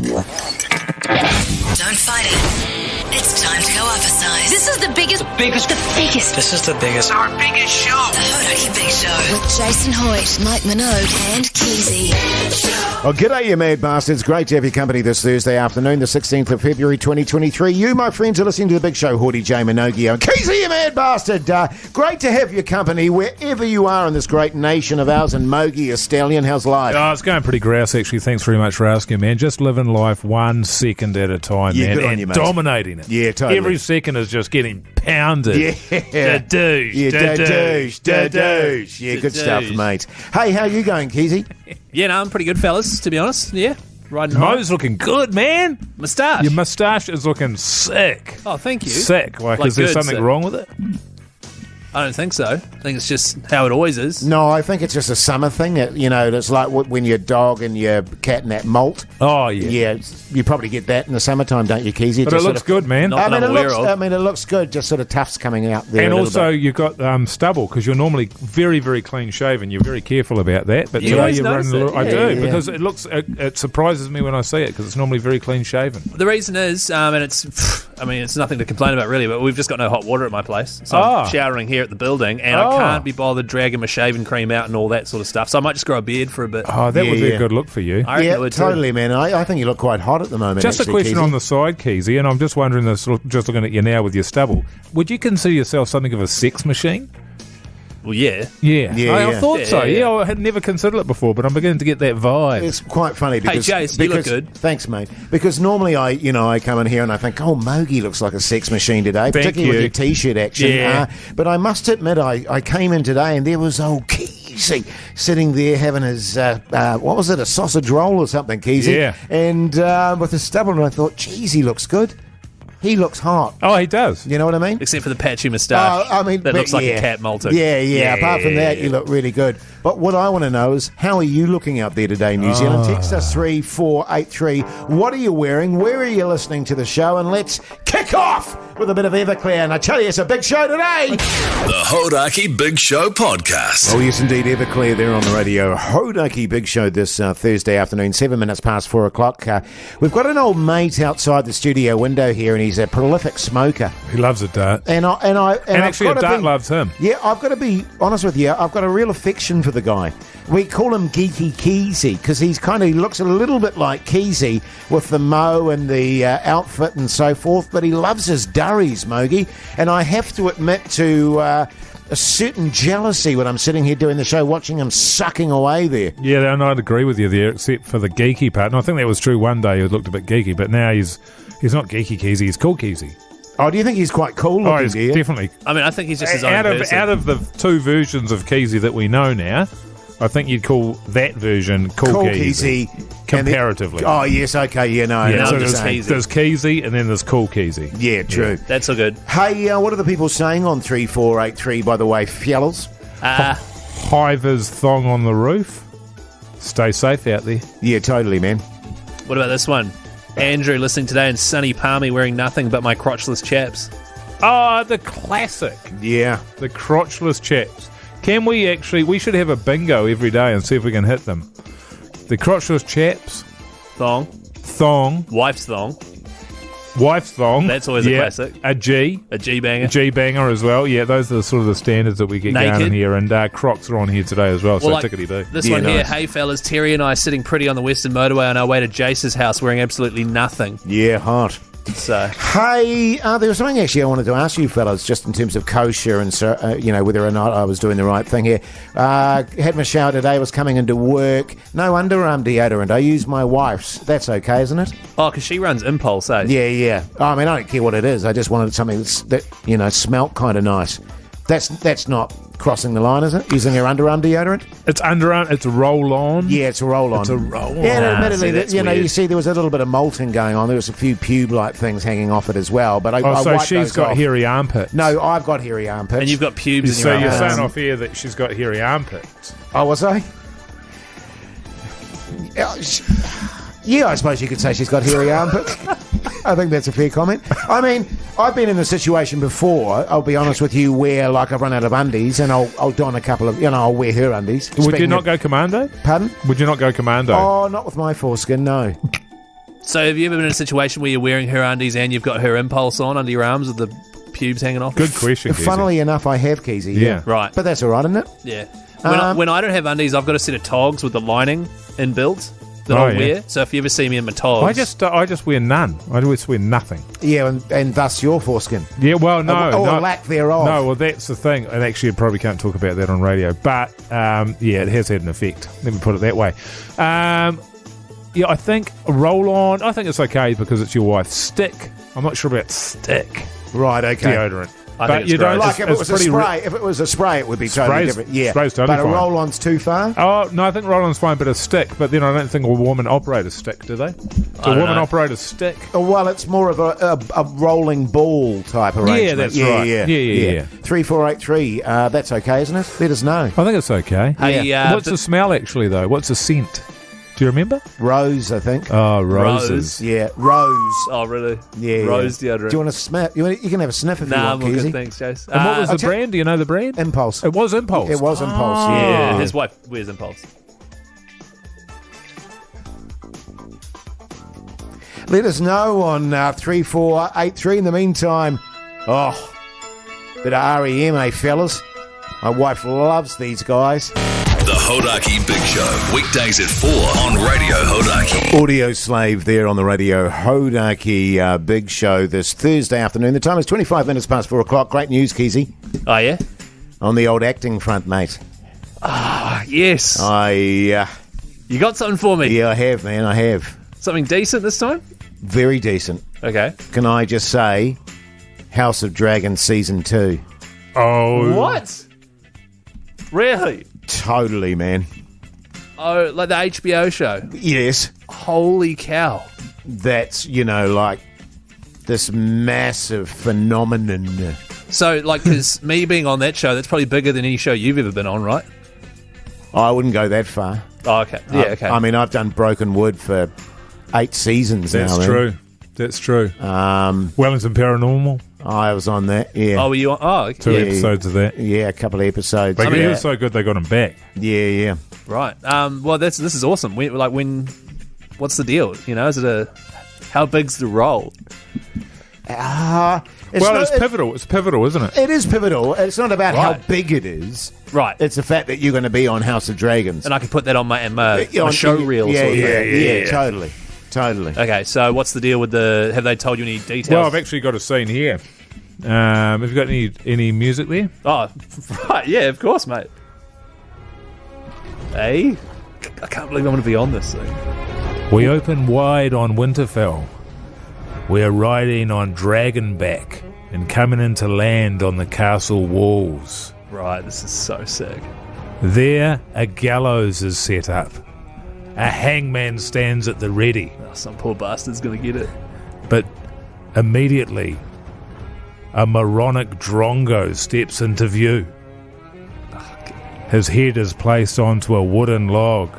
Don't fight it. It's time to go up a size. This is the biggest. This is the biggest. Our biggest show. The Hodaki Big Show. With Jason Hoyt, Mike Minogue, and Keyzie. Well, g'day, you mad bastards. Great to have your company this Thursday afternoon, the 16th of February, 2023. You, my friends, are listening to The Big Show. Hawdy J. Minogue and Keyzie, you mad bastard. Great to have your company wherever you are in this great nation of ours. And Mogi, a stallion, how's life? Oh, it's going pretty grouse, actually. Thanks very much for asking, man. Just living life 1 second at a time, Yeah, man. good on And you, mate. dominating it. Yeah, totally. Every second is just getting pounded. Yeah. Da-douche, Yeah, da-douche, da-douche. Yeah, good stuff, mate. Hey, how you going, Keyzie? Yeah, no, I'm pretty good, fellas, to be honest. Yeah, riding high. Mo's looking good, man. Moustache. Your moustache is looking sick. Oh, thank you. Sick. Like is there good something sick. wrong with it? I don't think so. I think it's just how it always is. No, I think it's just a summer thing. It's like when your dog and your cat and that molt. Oh, yeah. Yeah, you probably get that in the summertime, don't you, Keyzie? But Just it looks good, man. Not that I'm aware of. it looks good. Just sort of tufts coming out there. And a little also, bit. you've got stubble, because you're normally very, very clean shaven. You're very careful about that. But You today always you're running notice a little. it. I Yeah, do, yeah. because it surprises me when I see it, because it's normally very clean shaven. The reason is, and it's nothing to complain about really, but we've just got no hot water at my place. So Ah. I'm showering here at the building, and I can't be bothered dragging my shaving cream out and all that sort of stuff. So I might just grow a beard for a bit. Oh, that would be Yeah. a good look for you. I reckon it would too. Totally, man. I think you look quite hot at the moment. Just a actually, question Keyzie. on the side, Keyzie, and I'm just wondering, just looking at you now with your stubble, would you consider yourself something of a sex machine? Well, yeah. Yeah, Yeah, I yeah. thought so. Yeah. Yeah, I had never considered it before, but I'm beginning to get that vibe. It's quite funny because Jase, you look good. Thanks, mate. Because normally I come in here and I think, oh, Mogi looks like a sex machine today, particularly with you. your t-shirt action. Yeah. But I must admit, I came in today and there was old Keyzie sitting there having his what was it, a sausage roll or something, Keyzie? Yeah. And with his stubble, and I thought, geez, he looks good. He looks hot. Oh, he does. You know what I mean? Except for the patchy moustache. That but looks like yeah. a cat molting. Yeah. Apart from that, you look really good. But what I want to know is, how are you looking out there today, New Zealand? Text us 3483. What are you wearing? Where are you listening to the show? And let's kick off with a bit of Everclear. And I tell you, it's a big show today. The Hodaki Big Show Podcast. Oh, yes, indeed. Everclear there on the radio. Hodaki Big Show this Thursday afternoon, 7 minutes past 4 o'clock. We've got an old mate outside the studio window here, and he's a prolific smoker. He loves a dart. And actually, I've a gotta dart be- loves him. Yeah, I've got to be honest with you. I've got a real affection for the guy. We call him Geeky Keyzie because he looks a little bit like Keyzie with the mo and the outfit and so forth. But he loves his durries, Mogi. And I have to admit to a certain jealousy when I'm sitting here doing the show, watching him sucking away there. Yeah, and I'd agree with you there, except for the geeky part. And I think that was true one day. He looked a bit geeky, but now he's not geeky Keyzie. He's cool Keyzie. Oh, do you think he's quite cool looking? Oh, he's do you? definitely. I think he's just his own Out person. of the two versions of Keyzie that we know now, I think you'd call that version cool Keyzie. Comparatively. Oh, yes, okay, yeah, no. Yeah, no, so I'm just there's saying. Keyzie. there's Keyzie and then there's cool Keyzie. Yeah, true. That's all good. Hey, what are the people saying on 3483, by the way, fellas? Hivers thong on the roof. Stay safe out there. Yeah, totally, man. What about this one? Andrew listening today in sunny Palmy wearing nothing but my crotchless chaps. Oh, the classic. Yeah. The crotchless chaps. Can we should have a bingo every day and see if we can hit them. The crotchless chaps, Thong. thong, Wife's thong. wife's thong. That's always a yeah, classic. A G. A G-banger. G-banger as well. Yeah, those are sort of the standards that we get going Naked. in here. And Crocs are on here today as well, so like tickety-boo. this Yeah, one here. nice. Hey, fellas. Terry and I sitting pretty on the Western Motorway on our way to Jase's house wearing absolutely nothing. Yeah, hot. So, Hey, there was something actually I wanted to ask you fellas, just in terms of kosher and whether or not I was doing the right thing here. Had my shower today, was coming into work. No underarm deodorant. I use my wife's. That's okay, isn't it? because she runs Impulse, eh? Yeah. I mean, I don't care what it is. I just wanted something that smelt kind of nice. That's not crossing the line, is it? Using your underarm deodorant? It's underarm. It's a roll-on. Yeah, it's a roll-on. It's a roll-on. Yeah, and Ah, admittedly, see, that's you weird. see there was a little bit of molting going on. There was a few pube-like things hanging off it as well. But I So wiped she's those got off. hairy armpits. No, I've got hairy armpits. And you've got pubes in So your you're armpits. saying off here that she's got hairy armpits. Oh, was I? Yeah, I suppose you could say she's got hairy armpits. I think that's a fair comment. I mean, I've been in a situation before, I'll be honest with you, where like I've run out of undies and I'll don a couple of, I'll wear her undies. Would you Speaking not of- go commando? Pardon? Would you not go commando? Oh, not with my foreskin, no. So have you ever been in a situation where you're wearing her undies and you've got her impulse on under your arms with the pubes hanging off? Good question, Keyzie. Funnily enough, I have, Keyzie. Yeah. Right. But that's all right, isn't it? Yeah. When I don't have undies, I've got a set of togs with the lining inbuilt that I'll wear. So if you ever see me in my togs... I just wear none. I just wear nothing. Yeah, and thus your foreskin. Yeah, well, no. Or lack thereof. No, well, that's the thing. And actually, I probably can't talk about that on radio. But, it has had an effect. Let me put it that way. Yeah, I think roll-on, I think it's okay because it's your wife's stick. I'm not sure about stick. Right, okay. Deodorant. I think it's great. Like if it was a spray, if it was a spray, it would be totally different. Yeah, spray's totally but fine. a roll-on's too far. Oh no, I think roll-on's fine, but a stick. But then I don't think a woman operator stick, do they? A woman operator stick. Oh, well, it's more of a rolling ball type arrangement. Yeah, that's right. Yeah. 3483. That's okay, isn't it? Let us know. I think it's okay. Hey, what's the smell actually though? What's the scent? Do you remember? Rose, I think. Oh, roses. Yeah, rose. Oh, really? Yeah, Rose deodorant. Do you want to sniff? You can have a sniff if you want, I'm all Keyzie. good, thanks, Jase. And what was the brand? Do you know the brand? Impulse. It was Impulse. It was Impulse. Yeah, his wife wears Impulse. Let us know on 3483. In the meantime, bit of REM, eh, fellas? My wife loves these guys. The Hodaki Big Show, weekdays at 4 on Radio Hodaki. Audio Slave there on the Radio Hodaki Big Show this Thursday afternoon. The time is 25 minutes past 4 o'clock. Great news, Keyzie. Oh, yeah? On the old acting front, mate. Yes. You got something for me? Yeah, I have, man. I have. Something decent this time? Very decent. Okay. Can I just say, House of Dragons Season 2. Oh. What? Really? Totally, man. Oh, like the HBO show? Yes. Holy cow. That's, like this massive phenomenon. So, because me being on that show, that's probably bigger than any show you've ever been on, right? I wouldn't go that far. Oh, okay. Yeah, okay. I mean, I've done Broken Wood for 8 seasons now. That's true. That's true. Wellington Paranormal. I was on that, yeah. Oh, were you on? Oh, okay. 2 episodes of that. Yeah, a couple of episodes. But it was so good they got him back. Yeah. Right. Well, this is awesome. What's the deal? Is it how big's the role? It's pivotal. It's pivotal, isn't it? It is pivotal. It's not about how Right. big it is. Right. It's the fact that you're going to be on House of Dragons. And I can put that on my show reel. Yeah, sort of thing. totally. Okay, so what's the deal with have they told you any details? Well, I've actually got a scene here. Have you got any music there? Oh, right, yeah, of course, mate. Hey? I can't believe I'm going to be on this thing. We open wide on Winterfell. We're riding on Dragonback and coming into land on the castle walls. Right, this is so sick. There, a gallows is set up. A hangman stands at the ready. Oh, some poor bastard's going to get it. But immediately, a moronic Drongo steps into view. His head is placed onto a wooden log.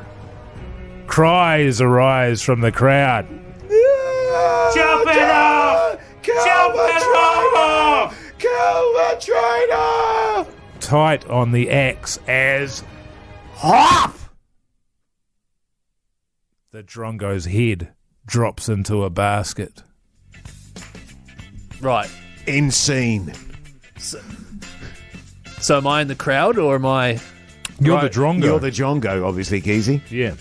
Cries arise from the crowd. Chop it off! Kill the traitor! Tight on the axe as Hop! the Drongo's head drops into a basket. Right. Insane. So am I in the crowd, or am I... You're Right. the Drongo. You're the Drongo, obviously, Keyzie. Yeah.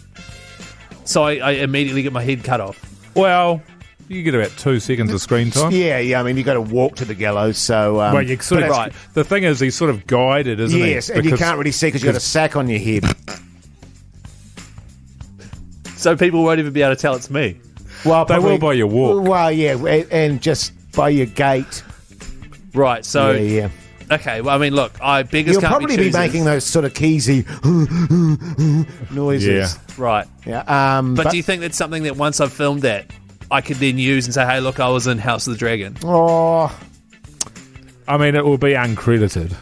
So I immediately get my head cut off? Well, you get about 2 seconds of screen time. Yeah, I mean, you got to walk to the gallows, so... Well, you sort of, Right. The thing is, he's sort of guided, isn't he? yes, and you can't really see because you've got a sack on your head. So people won't even be able to tell it's me? Well, They will by your walk. Well, yeah, and just by your gait. Right, so... Yeah. Okay, well, I mean, look, beggars You'll can't probably be choosers. making those sort of Keyzie noises. Yeah. Right. Yeah. But do you think that's something that once I've filmed that, I could then use and say, hey, look, I was in House of the Dragon? Oh, I mean, it will be uncredited.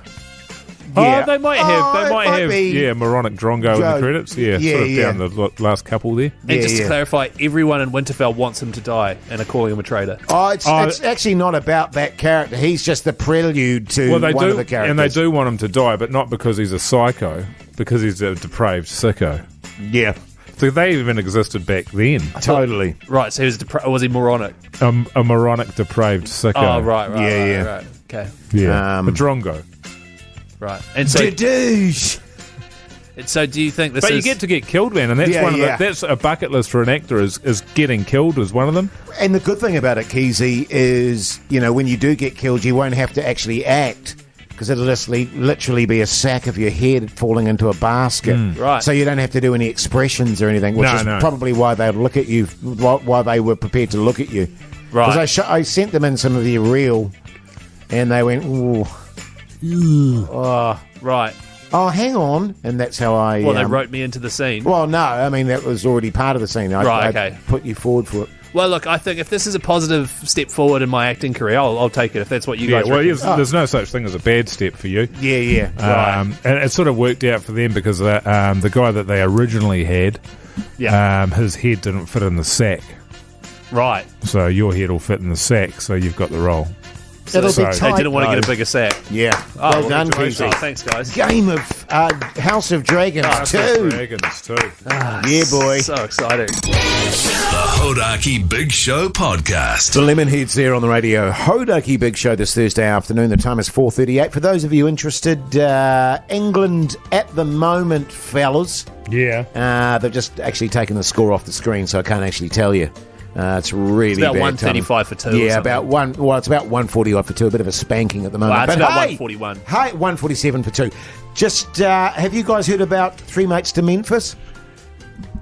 yeah. Oh, they might have. it might They might be have. Moronic Drongo in the credits. Yeah, sort of down the last couple there. And just to yeah. clarify, everyone in Winterfell wants him to die and are calling him a traitor. Oh, it's actually not about that character. He's just the prelude to Well, they one do, of the characters. and they do want him to die, but not because he's a psycho, because he's a depraved sicko. Yeah. They even existed back then. Totally. Right, so he was he moronic? A moronic, depraved sicko. Oh, right. Yeah. Right. Okay, Yeah. A Drongo. right. And so, Douche. so do you think this But is... you get to get killed, man, and that's Yeah, one of yeah. that's a bucket list for an actor is getting killed is one of them. And the good thing about it, Keyzie, is, when you do get killed, you won't have to actually act, because it'll just literally be a sack of your head falling into a basket. Right. So you don't have to do any expressions or anything, which is probably why they'd look at you, why they were prepared to look at you. Right. Because I sent them in some of their reel, and they went, ooh. Right. Oh, hang on. And that's how I... Well, they wrote me into the scene. Well, no, I mean, that was already part of the scene. I Okay. put you forward for it. Well, look, I think if this is a positive step forward in my acting career, I'll take it, if that's what you guys reckon. There's no such thing as a bad step for you. Yeah. And it sort of worked out for them because the guy that they originally had, his head didn't fit in the sack. Right. So your head will fit in the sack, so you've got the role. It'll be They tight. didn't want to get a bigger sack. Yeah. Oh, Well done, congratulations. Keyzie. Thanks, guys. Game of House of Dragons 2. Dragons too. Yeah, boy. So exciting. The Hodaki Big Show podcast. The Lemonheads there on the radio. Hodaki Big Show this Thursday afternoon. The time is 4:38. For those of you interested, England at the moment, fellas, Yeah. they've just actually taken the score off the screen, so I can't actually tell you. It's really It's about bad 135 for 2 or Yeah, something. about one. Well, it's about 140 off for 2. A bit of a spanking at the moment. Well, it's But about hey, 141. Hey, 147 for 2. Just have you guys heard about Three Mates to Memphis?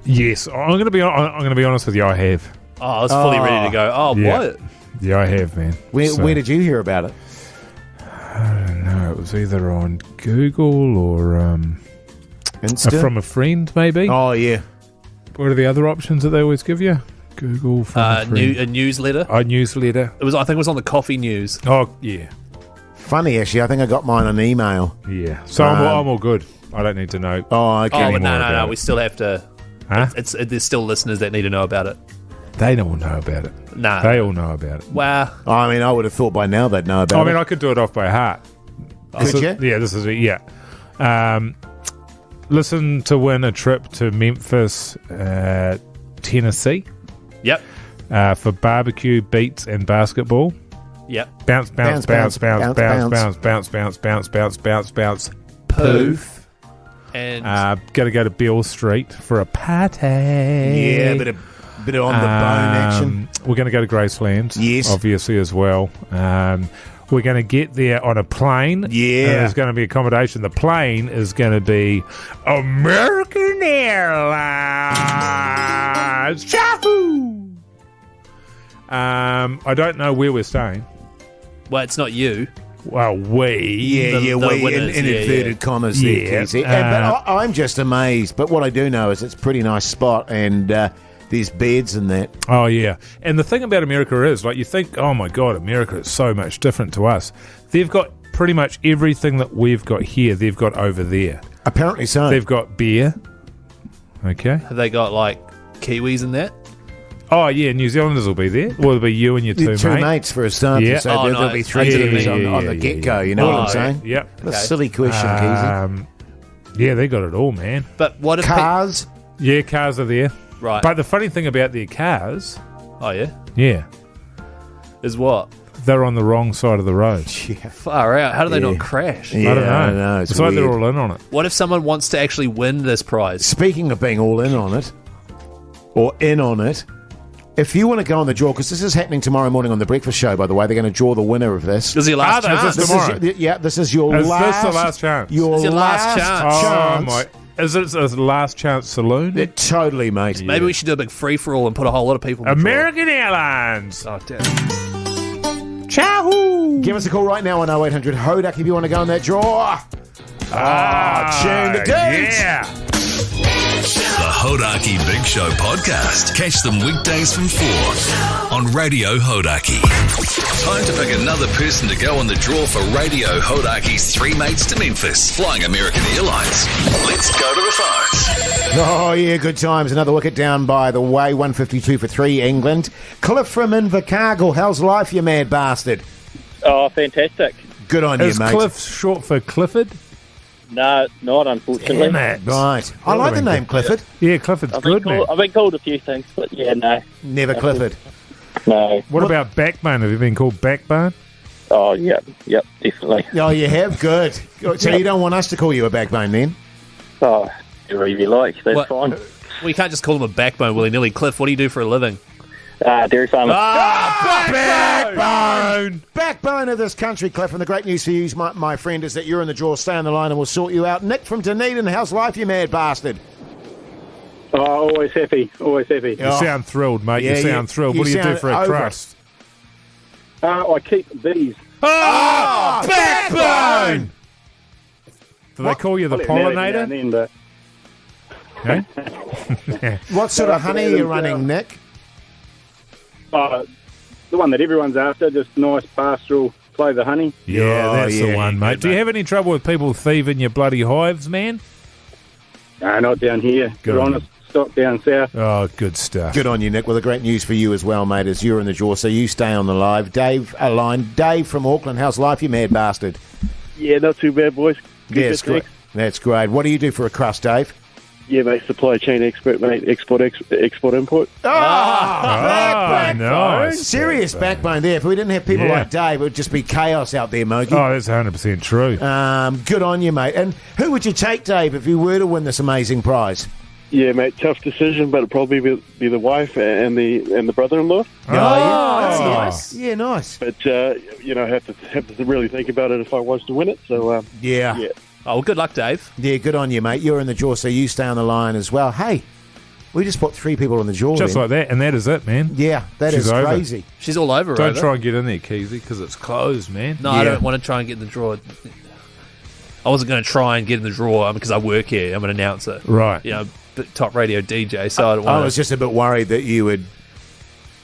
Yes, I'm going to be honest with you. I have. Oh, I was fully ready to go. Oh, Yeah. what? Yeah, I have, man. Where did you hear about it? No, it was either on Google or Insta? from a friend, maybe. Oh yeah. What are the other options that they always give you? Google from a friend. A newsletter. Newsletter. I think it was on the Coffee News. Oh yeah, Funny actually. I think I got mine on email. yeah. So I'm all good. I don't need to know. Oh okay. Oh, but more no. about We it. still have to. Huh? There's still listeners that need to know about it. They don't know about it. Nah. They all know about it. Wow. I mean, I would have thought by now they'd know about I mean, it. I could do it off by heart. Could you? Yeah, this is it. Yeah. Listen to win a trip to Memphis, Tennessee, Yep. for barbecue, beats, and basketball. Yep. Bounce, bounce, bounce, bounce, bounce, bounce, bounce, bounce, bounce, bounce, bounce, bounce. Poof. And Got to go to Beale Street for a party. Yeah, bit of on the bone action. We're going to go to Graceland, Yes. obviously as well. We're going to get there on a plane. Yeah. And there's going to be accommodation. The plane is going to be American Airlines. Yahoo! I don't know where we're staying. well, it's not you. Well, we. Yeah, the we winners, in inverted commas there, Yeah. Keyzie. But I'm just amazed. But what I do know is it's a pretty nice spot, and there's beds and that. Oh, yeah. And the thing about America is, like, you think, oh, my God, America is so much different to us. They've got pretty much everything that we've got here, they've got over there. Apparently so. They've got beer. Okay. Have they got like Kiwis in that? Oh, yeah, New Zealanders will be there. Or there'll be you and your Your two mates. mates for a start. Yeah. So Oh, there'll be nice. 3 Yeah, teams yeah, on the yeah, get-go. yeah. You know what Oh, I'm saying? Yep. What a silly question, Keyzie. Yeah, they got it all, man. But what if Cars. Yeah, cars are there. right? But the funny thing about their cars, Oh yeah, yeah, is what? they're on the wrong side of the road. Far out. How do they Yeah. not crash? Yeah, I don't know. I know. It's like they're weird. all in on it. What if someone wants to actually win this prize? Speaking of being all in on it, or in on it, if you want to go on the draw, because this is happening tomorrow morning on the breakfast show, by the way, they're going to draw the winner of this. This is your last Ah, chance. this This tomorrow. this is your Is this last. the last chance? Your, It's your last chance. Oh, my. Is it a last chance saloon? Totally, mate. Maybe we should do a big free for all and put a whole lot of people. in the draw. American Airlines. Oh damn. Ciao. Give us a call right now on 0800 Hodak if you want to go on that draw. Tune the dudes. Yeah. The Hodaki Big Show podcast. Catch them weekdays from 4 on Radio Hodaki. Time to pick another person to go on the draw for Radio Hodaki's Three Mates to Memphis, flying American Airlines. Let's go to the phones. Oh, yeah, good times. Another wicket down, by the way. 152 for 3, England. Cliff from Invercargill. How's life, you mad bastard? Oh, fantastic. Good on you, Is mate. Cliff short for Clifford? No, not unfortunately. Damn it. Right. I like the name Clifford. Yeah, Clifford's good, man. I've been called a few things, but yeah, no. Never Clifford. No. What about Backbone? Have you been called Backbone? Oh, yep, definitely. Oh, you have? Good. So you don't want us to call you a backbone then? Oh, whatever you like, that's What? fine. Well, you can't just call him a backbone willy-nilly. Cliff, what do you do for a living? Dairy farmer. Backbone! Backbone of this country, Cliff. And the great news for you, my friend, is that you're in the draw. Stay on the line and we'll sort you out. Nick from Dunedin, how's life, you mad bastard? Oh, always happy, always happy. You sound thrilled, mate. Yeah, you sound thrilled. you What do you do sound for a over crust? I keep bees. Oh, backbone! Do they call you the pollinator? Then, but Eh? What sort of honey are you running, Nick? the one that everyone's after, just nice pastoral flavour honey. Yeah, that's the yeah, one, mate. good, Do you mate. have any trouble with people thieving your bloody hives, man? No, not down here. Good We're on honest stock down south. Oh, good stuff. Good on you, Nick. Well, the great news for you as well, mate, is you're in the draw, so you stay on the live. Dave from Auckland, how's life, you mad bastard? Yeah, not too bad, boys. Yeah, it's great. That's great. What do you do for a crust, Dave? Yeah, mate, supply chain expert, mate. Export, import. Oh, nice. Serious backbone there. If we didn't have people Yeah. like Dave, it would just be chaos out there, Mogi. Oh, that's 100% true. Good on you, mate. And who would you take, Dave, if you were to win this amazing prize? Yeah, mate, tough decision, but it'd probably be the wife and the brother-in-law. Yeah, that's Oh. nice. Yeah, nice. But have to really think about it if I was to win it. So Yeah. Oh, well, good luck, Dave. Yeah, good on you, mate. You're in the draw, so you stay on the line as well. Hey, we just put 3 people in the draw. Just then. like that, and that is it, man. Yeah, that She's is over. crazy. She's all over. Don't over. try and get in there, Keyzie, because it's closed, man. No, Yeah. I don't want to try and get in the draw. I wasn't going to try and get in the draw because I work here. I'm an announcer. Right. You know, top radio DJ, so I don't I want was just a bit worried that you would,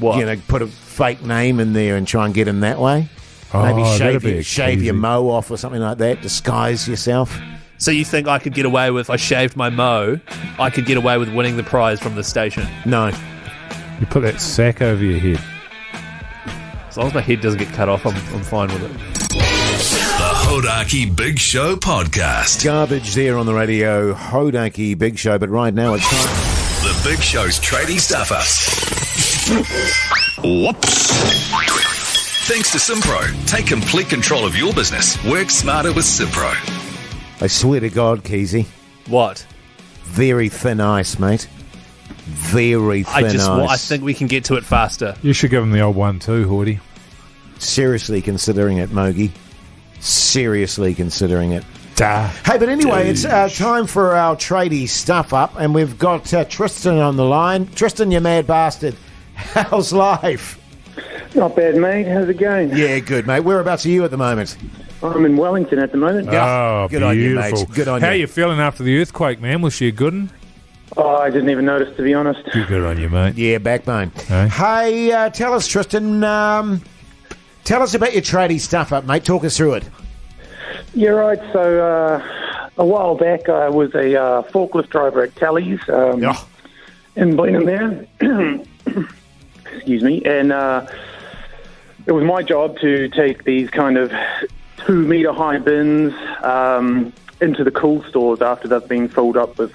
put a fake name in there and try and get in that way. Maybe Oh, that'd be shave your Keyzie. mo off or something like that. Disguise yourself. So you think I could get away with, if I shaved my mo, I could get away with winning the prize from the station? No. You put that sack over your head. As long as my head doesn't get cut off, I'm fine with it. The Hodaki Big Show podcast. Garbage there on the radio. Hodaki Big Show, but right now it's time. The Big Show's trading stuffer. Whoops. Thanks to Simpro. Take complete control of your business. Work smarter with Simpro. I swear to God, Keyzie, What? very thin ice, mate. Very thin I ice. think we can get to it faster. You should give him the old one too, Horty. Seriously considering it, Mogi. Seriously considering it. Duh. Hey, but anyway, it's time for our tradie stuff up, and we've got Tristan on the line. Tristan, you mad bastard. How's life? Not bad, mate. How's it going? Yeah, good, mate. Whereabouts are you at the moment? I'm in Wellington at the moment. Oh, good on you, beautiful. mate. Good on How you. you feeling after the earthquake, man? Was she a good one? Oh, I didn't even notice, to be honest. Good on you, mate. Yeah, backbone. Hey? Hey, tell us, Tristan, tell us about your tradie stuff up, mate. Talk us through it. Yeah, right. So a while back, I was a forklift driver at Kelly's in Blenheim there. Excuse me. And it was my job to take these kind of 2-metre high bins into the cool stores after they've been filled up with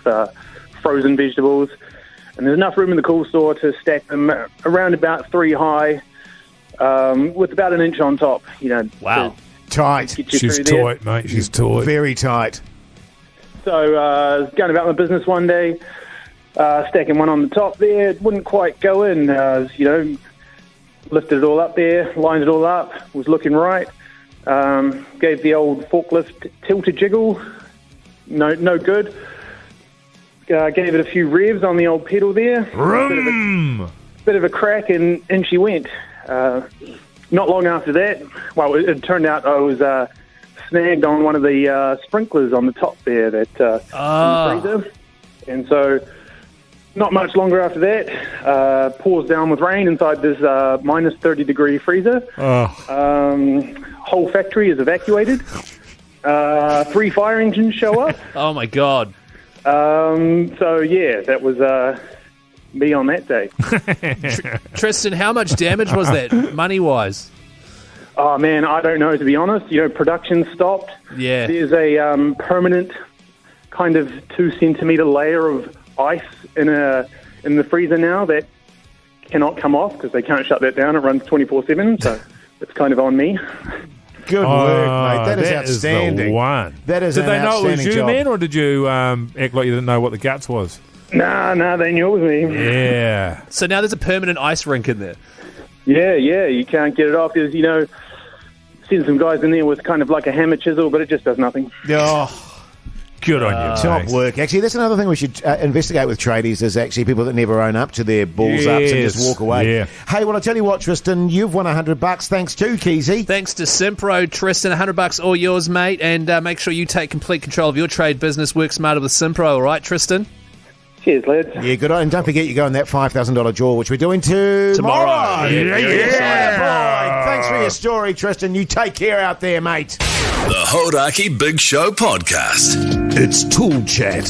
frozen vegetables. And there's enough room in the cool store to stack them around about 3 high with about 1 inch on top, Wow. Tight. to get you She's through there. tight, mate. She's tight. Very tight. So I was going about my business one day, stacking one on the top there. It wouldn't quite go in. Lifted it all up there, lined it all up, was looking right. Gave the old forklift tilt-a jiggle. No good. Gave it a few revs on the old pedal there. Bit of a crack, and in she went. Not long after that, well, it turned out I was snagged on one of the sprinklers on the top there in the freezer. And so not much longer after that, pours down with rain inside this minus 30-degree freezer. Whole factory is evacuated. 3 fire engines show up. Oh, my God. So, yeah, that was me on that day. Tristan, how much damage was that, money-wise? Oh, man, I don't know, to be honest. Production stopped. Yeah. There's a permanent kind of 2 centimetre layer of ice in the freezer now that cannot come off because they can't shut that down. It runs 24/7, so it's kind of on me. Good work, mate. That is That outstanding. is the one. That is Did an they know it was outstanding you, job. man, or did you act like you didn't know what the guts was? Nah, they knew it was me. Yeah. So now there's a permanent ice rink in there. Yeah, you can't get it off. There's, send some guys in there with kind of like a hammer chisel, but it just does nothing. Oh, Good on you, top Jase. work. Actually, that's another thing we should investigate with tradies is actually people that never own up to their balls ups and just Yes. walk away. Yeah. Hey, well, I tell you what, Tristan, you've won $100 thanks to Keyzie. Thanks to Simpro, Tristan, $100 all yours, mate. And make sure you take complete control of your trade business. Work smarter with Simpro, all right, Tristan? Cheers, lads. Yeah, good on. And don't forget, you go in that $5,000 draw, which we're doing tomorrow. Yeah, boy. Thanks for your story, Tristan. You take care out there, mate. The Hodaki Big Show Podcast. It's Tool Chat.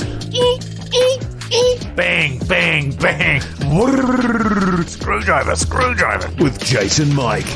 Bang, bang, bang. Screwdriver, screwdriver. With Jason Mike.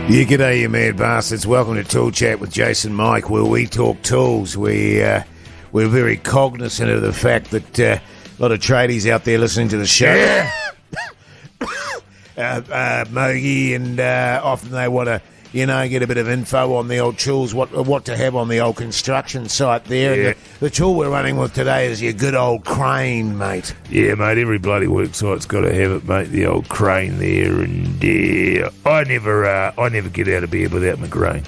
Yeah, g'day, you mad bastards. Welcome to Tool Chat with Jason Mike, where we talk tools. We're very cognizant of the fact that a lot of tradies out there listening to the show. Mogi, and often they want to, get a bit of info on the old tools, what to have on the old construction site there. Yeah. And the tool we're running with today is your good old crane, mate. Yeah, mate, every bloody work site's got to have it, mate, the old crane there, and I never get out of bed without my crane.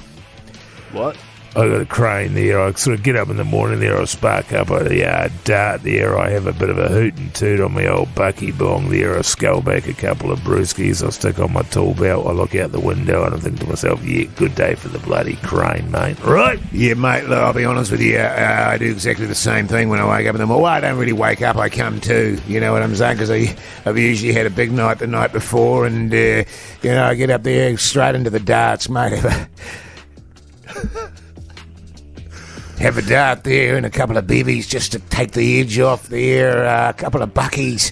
What? I got a crane there. I sort of get up in the morning there. I spark up a dart there. I have a bit of a hoot and toot on my old bucky bong there. I scull back a couple of brewskis. I stick on my tool belt. I look out the window and I think to myself, yeah, good day for the bloody crane, mate. Right? Yeah, mate, look, I'll be honest with you. I do exactly the same thing when I wake up in the morning. Well, I don't really wake up. I come to, you know what I'm saying? Because I've usually had a big night the night before and, I get up there straight into the darts, mate. Have a dart there and a couple of bevies just to take the edge off there, a couple of buckies,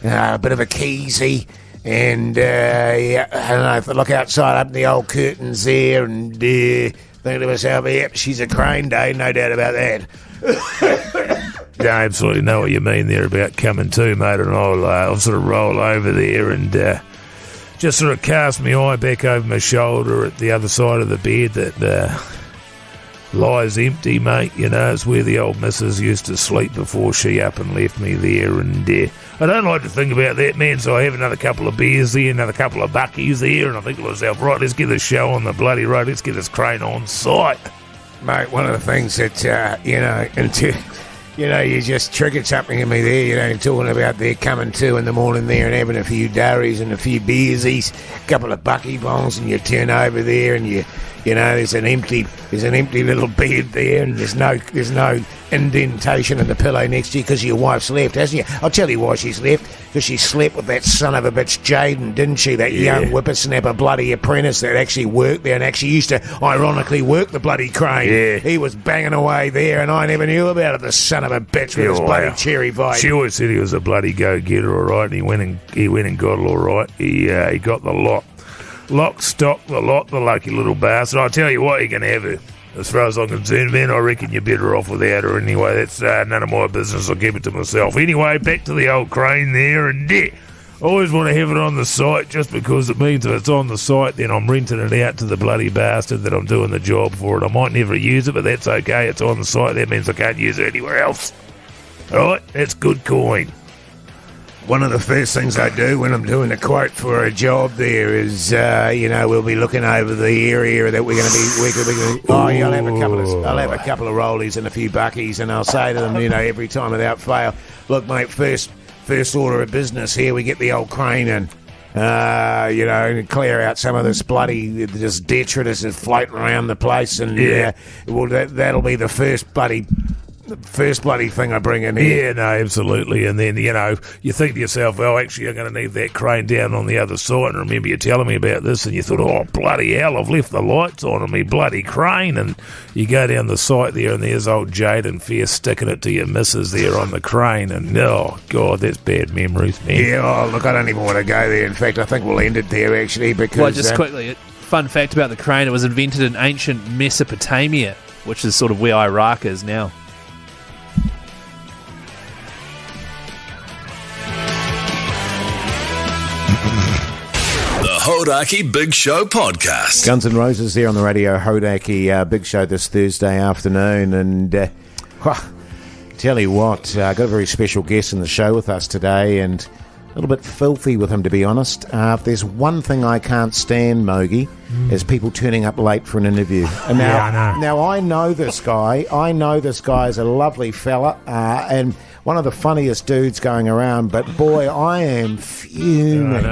a bit of a Keyzie, and I don't know, if I look outside, open the old curtains there and think to myself, yep, she's a crane day, no doubt about that. I absolutely know what you mean there about coming to, mate, and I'll sort of roll over there and just sort of cast my eye back over my shoulder at the other side of the bed that lies empty, mate. It's where the old missus used to sleep before she up and left me there, and I don't like to think about that, man, so I have another couple of beers there, another couple of buckies there, and I think to myself, right, let's get this show on the bloody road, let's get this crane on site. Mate, one of the things that, you just triggered something in me there, talking about there coming to in the morning there and having a few durries and a few beersies, a couple of bucky bongs, and you turn over there and there's an empty little bed there, and there's no indentation in the pillow next to you because your wife's left, hasn't you? I'll tell you why she's left, because she slept with that son of a bitch Jaden, didn't she? That young whippersnapper bloody apprentice that actually worked there and actually used to ironically work the bloody crane. Yeah. He was banging away there, and I never knew about it. The son of a bitch with his bloody cherry vibe. She always said he was a bloody go-getter, all right, and he went and got it all right. He got the lock, stock, the lot, the lucky little bastard. I tell you what, you can have her. As far as I'm concerned, man, I reckon you're better off without her anyway. That's none of my business. I'll keep it to myself. Anyway, back to the old crane there, and I always want to have it on the site just because it means if it's on the site, then I'm renting it out to the bloody bastard that I'm doing the job for it. I might never use it, but that's okay. It's on the site. That means I can't use it anywhere else. Right, that's good coin. One of the first things I do when I'm doing a quote for a job there is, we'll be looking over the area that we're going to be. I'll have a couple of rollies and a few buckies, and I'll say to them, every time without fail, look, mate, first order of business here, we get the old crane in. And clear out some of this bloody just detritus that's floating around the place, and that'll be the first bloody thing I bring in here. Yeah, no, absolutely. And then, you think to yourself, well, actually, I'm going to need that crane down on the other side. And remember you telling me about this, and you thought, oh, bloody hell, I've left the lights on me bloody crane. And you go down the site there, and there's old Jade and Fair sticking it to your missus there on the crane. And, oh, God, that's bad memories, man. Yeah, look, I don't even want to go there. In fact, I think we'll end it there, actually, because... Well, just quickly, fun fact about the crane, it was invented in ancient Mesopotamia, which is sort of where Iraq is now. Hodaki Big Show podcast. Guns N' Roses there on the radio, Hodaki Big Show this Thursday afternoon. And tell you what, got a very special guest in the show with us today, and a little bit filthy with him, to be honest. If there's one thing I can't stand, Mogi, is people turning up late for an interview. And now I know this guy. I know this guy is a lovely fella, and one of the funniest dudes going around, but boy, I am fuming.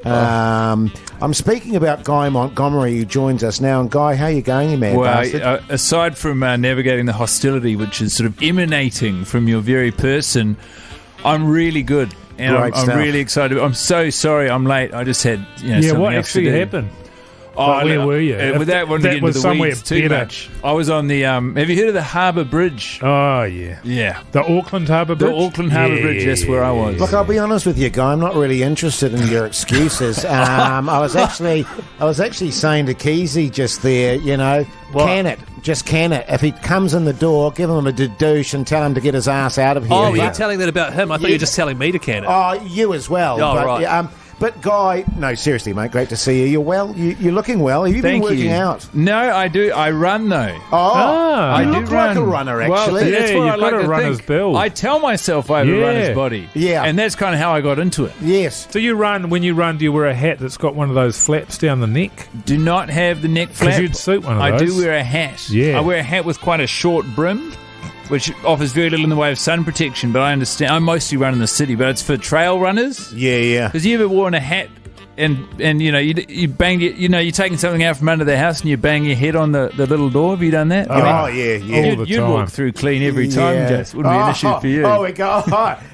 I'm speaking about Guy Montgomery, who joins us now. And Guy, how you going, you mad bastard? Aside from navigating the hostility, which is sort of emanating from your very person, I'm really good. And I'm really excited. I'm so sorry I'm late. I just had something what else actually to do. happened? Where were you? Without wanting to get into was the somewhere weeds too better. much. I was on the... have you heard of the Harbour Bridge? Oh, yeah. Yeah. The Auckland Harbour Bridge? The Auckland Harbour Bridge, that's where I was. Look, I'll be honest with you, Guy. I'm not really interested in your excuses. I was actually saying to Keyzie just there, can it. Just can it. If he comes in the door, give him a douche and tell him to get his ass out of here. Oh, you're telling that about him? I thought you were just telling me to can it. Oh, you as well. Oh, but, right. But Guy, no, seriously, mate, great to see you. You're well. You're looking well. Have you been working out? No, I do. I run though. You look like a runner, actually. Well, that's what I you've like got a to runner's think. build. I tell myself I have a runner's body. Yeah. And that's kind of how I got into it. Yes. So when you run, do you wear a hat that's got one of those flaps down the neck? Do not have the neck flap. Because you'd suit one of I those. do wear a hat. Yeah. I wear a hat with quite a short brim, which offers very little in the way of sun protection, but I understand. I mostly run in the city, but it's for trail runners. Yeah. Because you ever worn a hat and you bang it, you're taking something out from under the house and you bang your head on the little door. Have you done that? Yeah. You'd walk through clean every time, Jase. Wouldn't be an issue for you. Oh, we go.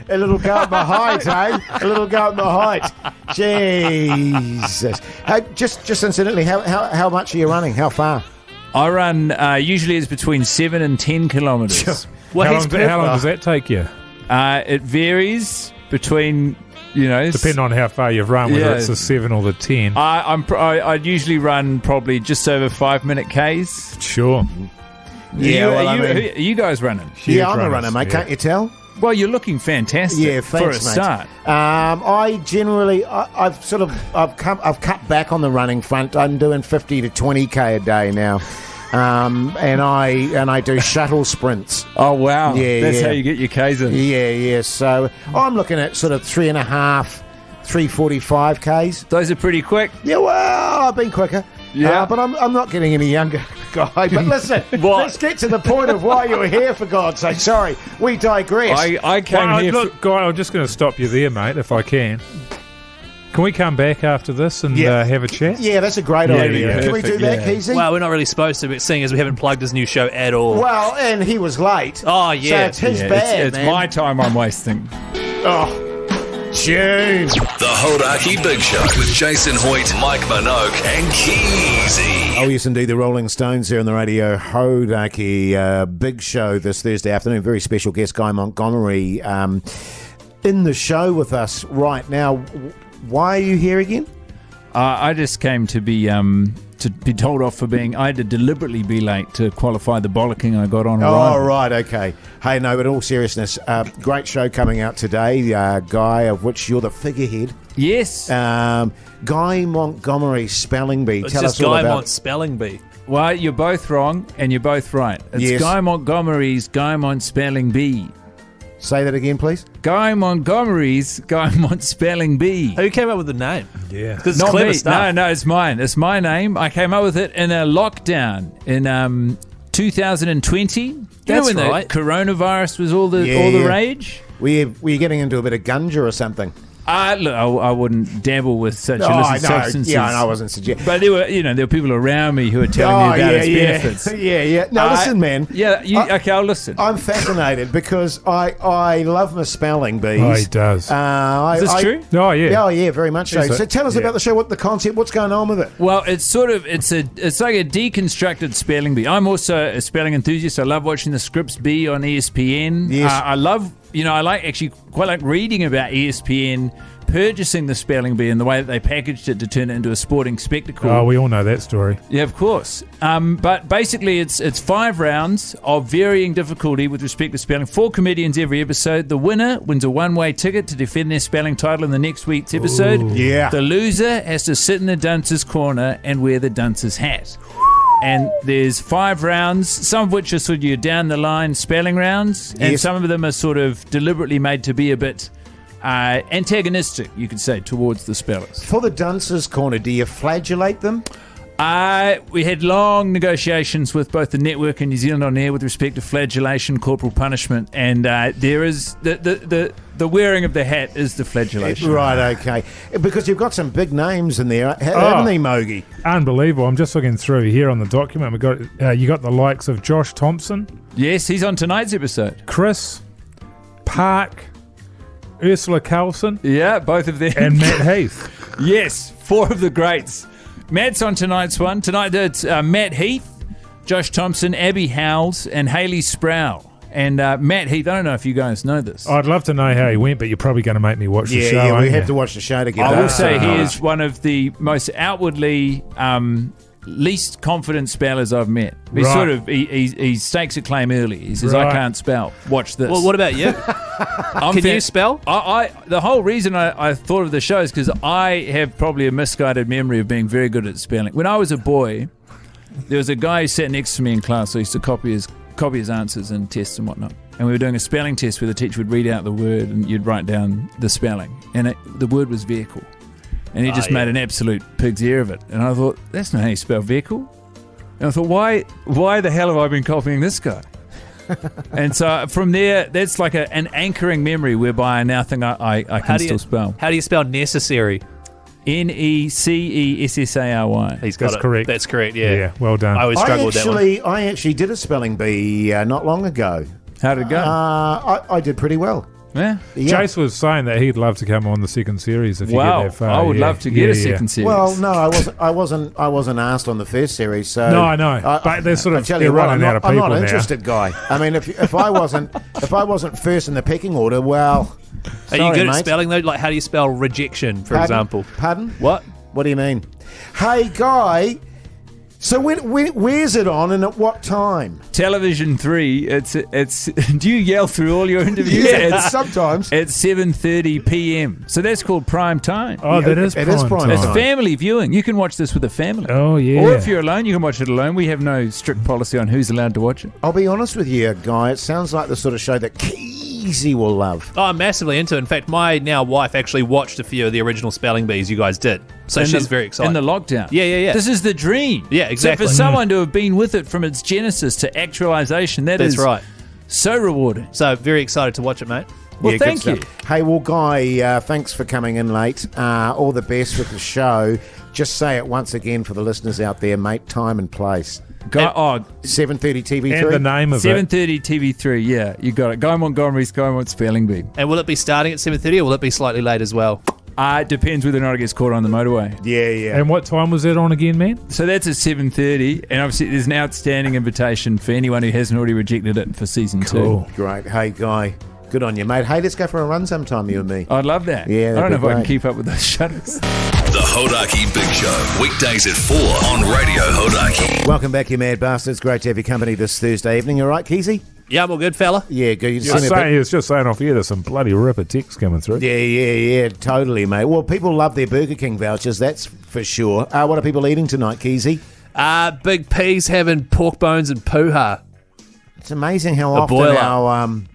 A little go at my height, eh? A little go at my height. Jesus. Hey, just incidentally, how much are you running? How far? I run, usually it's between 7 and 10 kilometres. How long does that take you? It varies between... depending on how far you've run, whether it's the 7 or the 10. I'd usually run probably just over 5-minute Ks. Sure. Are you guys running? I'm a runner, mate. Can't you tell? Well, you're looking fantastic. Yeah, thanks, for a mate. start. I've cut back on the running front. I'm doing 50 to 20k a day now. And I do shuttle sprints. Oh, wow. That's how you get your Ks in. Yeah. So I'm looking at sort of 3.5, 3:45 Ks. Those are pretty quick. Yeah, well, I've been quicker. Yeah. But I'm not getting any younger, Guy. But listen, let's get to the point of why you were here, for God's sake. Sorry, we digress. I came here... Look, Guy, I'm just going to stop you there, mate, if I can. Can we come back after this and have a chat? Yeah, that's a great idea. Yeah. Can we do that, Keyzie? Well, we're not really supposed to, but seeing as we haven't plugged his new show at all. Well, and he was late. Oh, yeah. So it's his bad, It's my time I'm wasting. Oh, June. The Hodaki Big Show with Jason Hoyt, Mike Minogue, and Keyzie. Oh, yes, indeed. The Rolling Stones here on the radio. Hodaki Big Show this Thursday afternoon. Very special guest, Guy Montgomery, in the show with us right now. Why are you here again? I just came to be told off for being... I had to deliberately be late to qualify the bollocking I got on arrival. Oh, right, okay. Hey, no, but in all seriousness, great show coming out today, Guy, of which you're the figurehead. Yes. Guy Montgomery Spelling Bee. It's Tell just us all Guy about... Mont Spelling Bee. Well, you're both wrong and you're both right. It's Yes. Guy Montgomery's Guy Mont Spelling Bee. Say that again, please. Guy Montgomery's Guy Mont Spelling Bee. Who came up with the name? Yeah. Because it's Not clever me. stuff. No, it's mine. It's my name. I came up with it in a lockdown in 2020. You know when right. the coronavirus was all the rage? Were you getting into a bit of gunja or something? Look, I wouldn't dabble with such illicit substances. Yeah, I wasn't suggesting. But there were people around me who were telling me about its benefits. Yeah. No, listen, man. Yeah, okay, I'll listen. I'm fascinated because I love my spelling bees. Oh, he does. Is this true? Oh, yeah. Oh, yeah, very much so. Yes, So tell us about the show, what the concept, what's going on with it? Well, it's like a deconstructed spelling bee. I'm also a spelling enthusiast. I love watching the Scripps Bee on ESPN. Yes. I love, quite like reading about ESPN purchasing the spelling bee and the way that they packaged it to turn it into a sporting spectacle. Oh, we all know that story. Yeah, of course. But basically, it's 5 rounds of varying difficulty with respect to spelling. 4 comedians every episode. The winner wins a one-way ticket to defend their spelling title in the next week's episode. Ooh. Yeah. The loser has to sit in the dunce's corner and wear the dunce's hat. And there's 5 rounds, some of which are sort of your down-the-line spelling rounds, and Yes. some of them are sort of deliberately made to be a bit antagonistic, you could say, towards the spellers. For the dunce's corner, do you flagellate them? We had long negotiations with both the network and New Zealand On Air with respect to flagellation, corporal punishment, and there is the wearing of the hat is the flagellation. Right, okay. Because you've got some big names in there, haven't they, Mogi? Unbelievable. I'm just looking through here on the document. You got the likes of Josh Thompson, Yes, he's on tonight's episode. Chris, Park, Ursula Carlson, Yeah, both of them. and Matt Heath. Yes, 4 of the greats. Matt's on tonight's one. Tonight it's Matt Heath, Josh Thompson, Abby Howells, and Hayley Sproul. And Matt Heath, I don't know if you guys know this. I'd love to know how he went, but you're probably going to make me watch the show. Yeah, we aren't have you? to watch the show to get I that. will say he is one of the most outwardly least confident spellers I've met. He Right. sort of he stakes a claim early. He says, Right. "I can't spell. Watch this." Well, what about you? Can you spell? The whole reason I thought of the show is because I have probably a misguided memory of being very good at spelling. When I was a boy, there was a guy who sat next to me in class. So I used to copy his answers and tests and whatnot. And we were doing a spelling test where the teacher would read out the word and you'd write down the spelling. And the word was vehicle. And he just made an absolute pig's ear of it. And I thought, that's not how you spell vehicle. And I thought, why the hell have I been copying this guy? And so from there, that's like an anchoring memory whereby I now think I can still spell. How do you spell necessary? Necessary. He's got That's it. correct. That's correct, yeah. Yeah, well done. I always struggle with that one. I actually did a spelling bee not long ago. How did it go? I did pretty well. Yeah. Jase was saying that he'd love to come on the second series if you Wow. get that far. I would Yeah. love to get a Yeah, yeah. second series. Well, no, I wasn't asked on the first series. So No, I know. But they're sort of- I tell they're you what, running out of I'm people not now. interested, guy. I mean, if I wasn't first in the pecking order, well, Are you sorry, good mate. at spelling though? Like, how do you spell rejection, for Pardon? example? Pardon? What? What do you mean? Hey, Guy. So where's it on and at what time? Television 3. It's. Do you yell through all your interviews? Yeah, sometimes. It's 7:30 p.m. So that's called prime time. Oh, Yeah, that is it is prime It's time. family viewing. You can watch this with a family. Oh, yeah. Or if you're alone, you can watch it alone. We have no strict policy on who's allowed to watch it. I'll be honest with you, Guy. It sounds like the sort of show that Keyzie will love. Oh, I'm massively into it. In fact, my now wife actually watched a few of the original spelling bees you guys did. So she's very excited. In the lockdown. Yeah. This is the dream. Yeah, exactly. So for someone to have been with it from its genesis to actualization, That's is right. so rewarding. So very excited to watch it, mate. Well, Yeah, good thank you. stuff. Hey, well, Guy, thanks for coming in late. All the best with the show. Just say it once again for the listeners out there, mate. Time and place. 7:30 TV3. And the name of it. 7:30 TV3. Yeah, you got it. Guy Montgomery's Guy Mont Spelling Bee. And will it be starting at 7:30 or will it be slightly late as well? It depends whether or not it gets caught on the motorway. Yeah. And what time was that on again, man? So that's at 7:30, and obviously there's an outstanding invitation for anyone who hasn't already rejected it for season 2. Great. Hey, Guy. Good on you, mate. Hey, let's go for a run sometime, you and me. I'd love that. Yeah, I don't know that'd if be I can great. keep up with those shutters. The Hodaki Big Show, weekdays at 4 on Radio Hodaki. Welcome back, you mad bastards. Great to have your company this Thursday evening. You all right, Keyzie? Yeah, I'm all good, fella. Yeah, good. You He was just saying off here, there's some bloody ripper texts coming through. Yeah, totally, mate. Well, people love their Burger King vouchers, that's for sure. What are people eating tonight, Keyzie? Big P's having pork bones and poo-ha. It's amazing how A often boiler.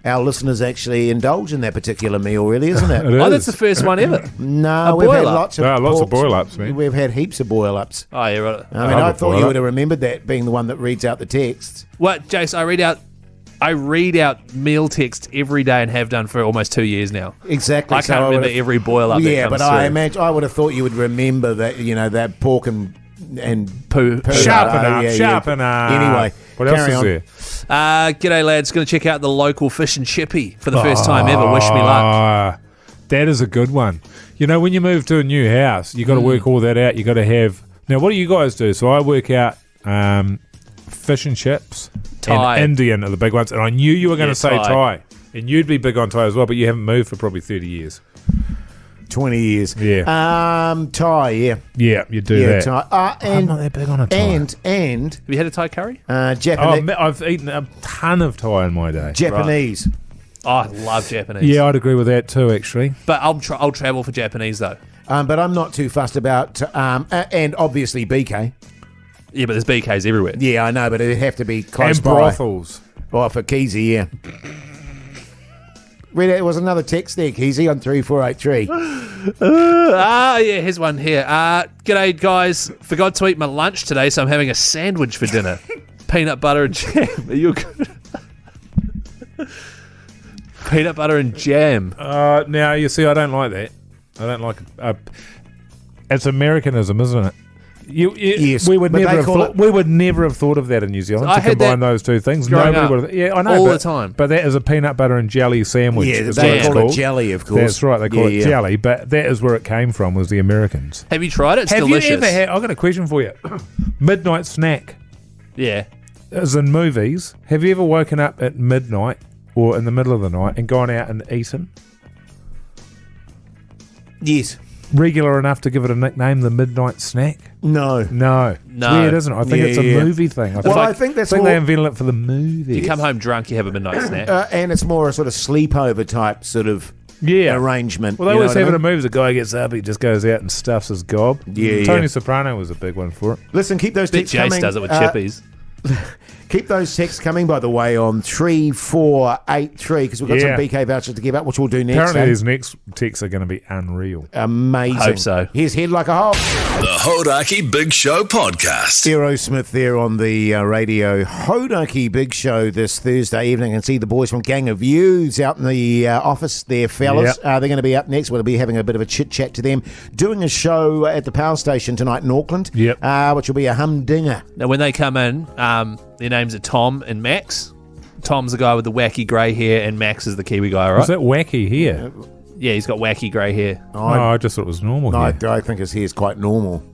our listeners actually indulge in that particular meal, really, isn't it? It Oh, is. that's the first one ever. No, A we've had boil-up. lots of Lots of porks. boil-ups, man. We've had heaps of boil-ups. Oh, yeah, right. I mean, love I a thought you boil-up. would have remembered that, being the one that reads out the texts. What, Jase, I read out meal text every day and have done for almost 2 years now. Exactly. I so can't remember would've- every boil up. Yeah, that but comes I through. imagine I would have thought you would remember that. That pork and Poo. Sharpen Oh, up, yeah. sharpen up. Anyway, What else carry is on. there? G'day, lads. Going to check out the local fish and chippy for the first time ever. Wish me luck. Ah, that is a good one. When you move to a new house, you got to work all that out. You got to have. Now, what do you guys do? So I work out fish and chips. Thai. And Indian are the big ones. And I knew you were going to say Thai. Thai. And you'd be big on Thai as well, but you haven't moved for probably 30 years. 20 years. Yeah. Thai, yeah. Yeah, you do Yeah, that. Thai. I'm And, not that big on a Thai. and Have you had a Thai curry? Japanese. I've eaten a ton of Thai in my day. Japanese. Oh, I love Japanese. Yeah, I'd agree with that too, actually. But I'll travel for Japanese, though. But I'm not too fussed about, and obviously BK. Yeah, but there's BKs everywhere. Yeah, I know, but it'd have to be close And by. brothels. Oh, for Keyzie, yeah. There was another text there, Keyzie, on 3483. Yeah, here's one here. G'day, guys. Forgot to eat my lunch today, so I'm having a sandwich for dinner. Peanut butter and jam. Are you good? Peanut butter and jam. Now, you see, I don't like that. I don't like it. It's Americanism, isn't it? Yes, we would but never they have call thought. it- We would never have thought of that in New Zealand I to had combine that those two things. growing Nobody up would have. Yeah, I know all but, the time. But that is a peanut butter and jelly sandwich. Yeah, is they what it's call it called. jelly, of course. That's right. They call it Yeah. jelly, but that is where it came from. Was the Americans? Have you tried it? It's have delicious. you ever had? I've got a question for you. Midnight snack, Yeah. as in movies. Have you ever woken up at midnight or in the middle of the night and gone out and eaten? Yes. Regular enough to give it a nickname, the midnight snack? No. No. It's No. weird, isn't it? I think Yeah, it's a yeah. movie thing. I think that's I think more- they invented it for the movie. You come home drunk, you have a midnight snack. And it's more a sort of sleepover type sort of Yeah. arrangement. Well, they you know always what I have it mean? in movies. A guy gets up, he just goes out and stuffs his gob. Yeah, Tony yeah. Soprano was a big one for it. Listen, keep those Bit texts Jase coming. does it with chippies. Keep those texts coming, by the way, on 3483, because we've got Yeah. some BK vouchers to give out, which we'll do next. Apparently, eh? these next texts are going to be unreal. Amazing. Hope so. Here's Head Like a Hole. The Hodaki Big Show podcast. Aerosmith there on the radio. Hodaki Big Show this Thursday evening. And see the boys from Gang of Youths out in the office there, fellas. Yep. They're going to be up next. We'll be having a bit of a chit-chat to them. Doing a show at the power station tonight in Auckland, Yep. which will be a humdinger. Now, when they come in, their names are Tom and Max. Tom's the guy with the wacky grey hair, and Max is the Kiwi guy, right? Is that wacky here? Yeah, he's got wacky grey hair. I just thought it was normal I here. think his hair's quite normal.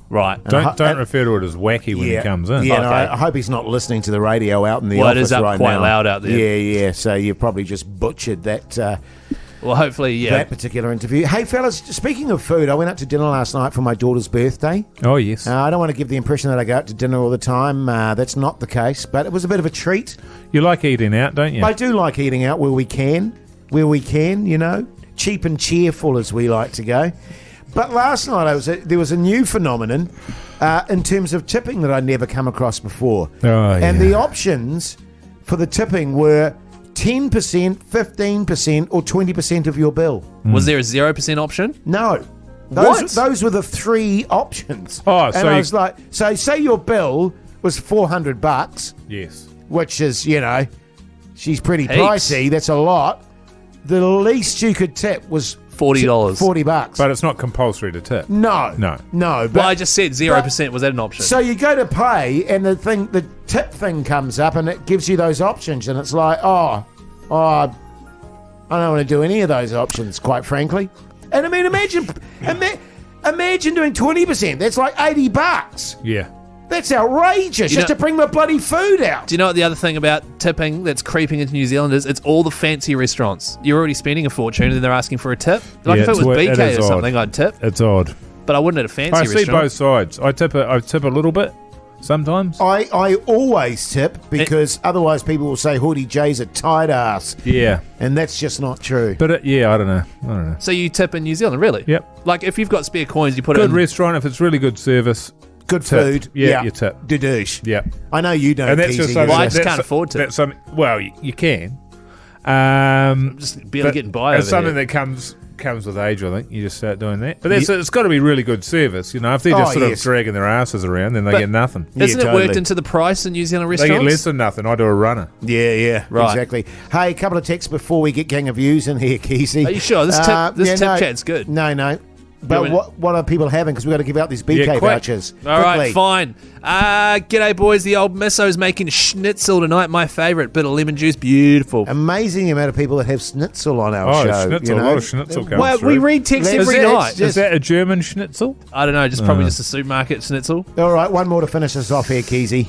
Right. Don't refer to it as wacky when he comes in. Yeah, no, Okay. I hope he's not listening to the radio out in the Well, it office is up right quite now. loud out there. Yeah. So you've probably just butchered that Well, hopefully, yeah. that particular interview. Hey, fellas, speaking of food, I went out to dinner last night for my daughter's birthday. Oh, yes. I don't want to give the impression that I go out to dinner all the time. That's not the case, but it was a bit of a treat. You like eating out, don't you? I do like eating out where we can, you know, cheap and cheerful as we like to go. But last night there was a new phenomenon in terms of tipping that I'd never come across before. Oh, And yeah. the options for the tipping were 10%, 15%, or 20% of your bill. Was there a 0% option? No. What? Those were the three options. Oh, and so I you- was like, so say your bill was $400, Yes. which is, you know, she's pretty Heaps. pricey. That's a lot. The least you could tip was $40. $40. But it's not compulsory to tip. No. No. But, Well, I just said 0%. Was that an option? so you go to pay, and the tip thing comes up, and it gives you those options, and it's like, I don't want to do any of those options, quite frankly. And I mean, imagine doing 20%. That's like $80. Yeah. That's outrageous, You just know- to bring my bloody food out. Do you know what the other thing about tipping that's creeping into New Zealand is? It's all the fancy restaurants. You're already spending a fortune and then they're asking for a tip. Like Yeah, if it it's was weird. It BK is or odd. something, I'd tip. It's odd. But I wouldn't at a fancy I restaurant. see both sides. I tip a little bit sometimes. I always tip because otherwise people will say Hoodie Jay's a tight ass. Yeah. And that's just not true. But I don't know. So you tip in New Zealand, really? Yep. Like if you've got spare coins, you put it Good in. restaurant, if it's really good service, Good tip. food. Yeah, you tip. Dedouche. Yeah. I know you don't, And that's Keyzie, just because something. Well, I just that's can't afford to. That's something. Well, you can. Just barely getting by It's over something here. that comes with age, I think. You just start doing that. But it's got to be really good service. If they're just sort of dragging their asses around, then they get nothing. Isn't it worked into the price in New Zealand They restaurants? get less than nothing. I do a runner. Yeah, Right. exactly. Hey, a couple of texts before we get Gang of Views in here, Keyzie. Are you sure? This tip chat's good. No. But what are people having? Because we've got to give out these BK quick. vouchers. All right, Quickly. fine. G'day, boys. The old misso's making schnitzel tonight. My favourite. Bit of lemon juice. Beautiful. Amazing the amount of people that have schnitzel on our show. Schnitzel. A lot of schnitzel comes Well, through. we read text every night. Is that a German schnitzel? I don't know. Probably just a supermarket schnitzel. All right, one more to finish us off here, Keyzie.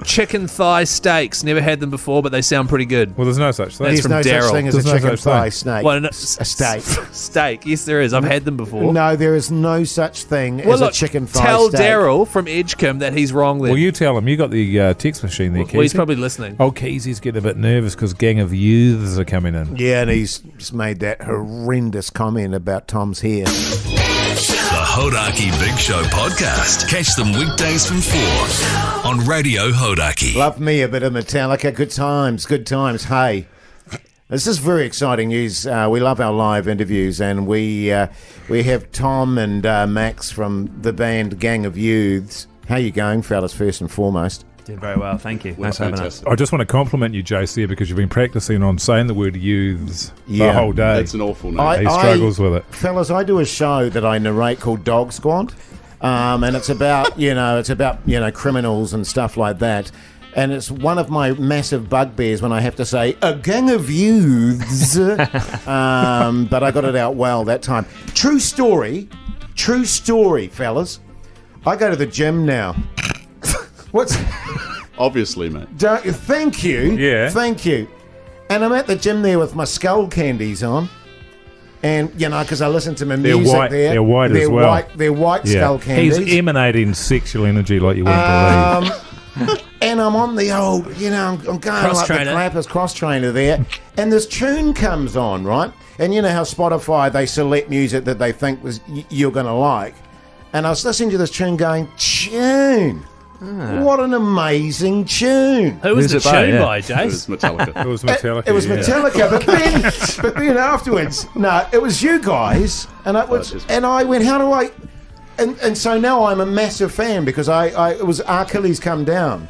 Chicken thigh steaks. Never had them before, but they sound pretty good. Well, there's no such thing. That's There's from no Daryl. such thing as a There's no chicken such thigh thing. snake. Well, no, a steak. Steak. Yes, there is. I've had them before. No, there is no such thing Well, as look, a chicken thigh tell steak. Daryl from Edgecombe that he's wrong there. Well, you tell him. You got the text machine there, Well, he's Keyzie. probably listening. Oh, Keyzie's getting a bit nervous because Gang of Youths are coming in. Yeah, and he's just made that horrendous comment about Tom's hair. The Hodaki Big Show podcast. Catch them weekdays from 4 on Radio Hodaki. Love me a bit of Metallica. Good times, good times. Hey, this is very exciting news. We love our live interviews, and we have Tom and Max from the band Gang of Youths. How you going, fellas, first and foremost? Doing very well, thank you. Nice having us. I just want to compliment you, Jase, there because you've been practicing on saying the word youths the Yeah. whole day. That's an awful name. He struggles with it. Fellas, I do a show that I narrate called Dog Squad, and it's about criminals and stuff like that. And it's one of my massive bugbears when I have to say a gang of youths, but I got it out well that time. True story, fellas. I go to the gym now. What's? Obviously, mate. Thank you. Yeah. Thank you. And I'm at the gym there with my skull candies on. And, because I listen to my music white, there. they're white as well. They're white skull candies. He's emanating sexual energy like you wouldn't believe. And I'm on the old, I'm going like the clappers cross trainer there. And this tune comes on, right? And you know how Spotify, they select music that they think you're going to like. And I was listening to this tune going, tune. What an amazing tune. Who was the Who's it by? tune Yeah. by, It Jase? was Metallica. It was Metallica. It was yeah. Metallica, but then afterwards, no, it was you guys, and I went, how do I? And so now I'm a massive fan because it was Achilles Come Down,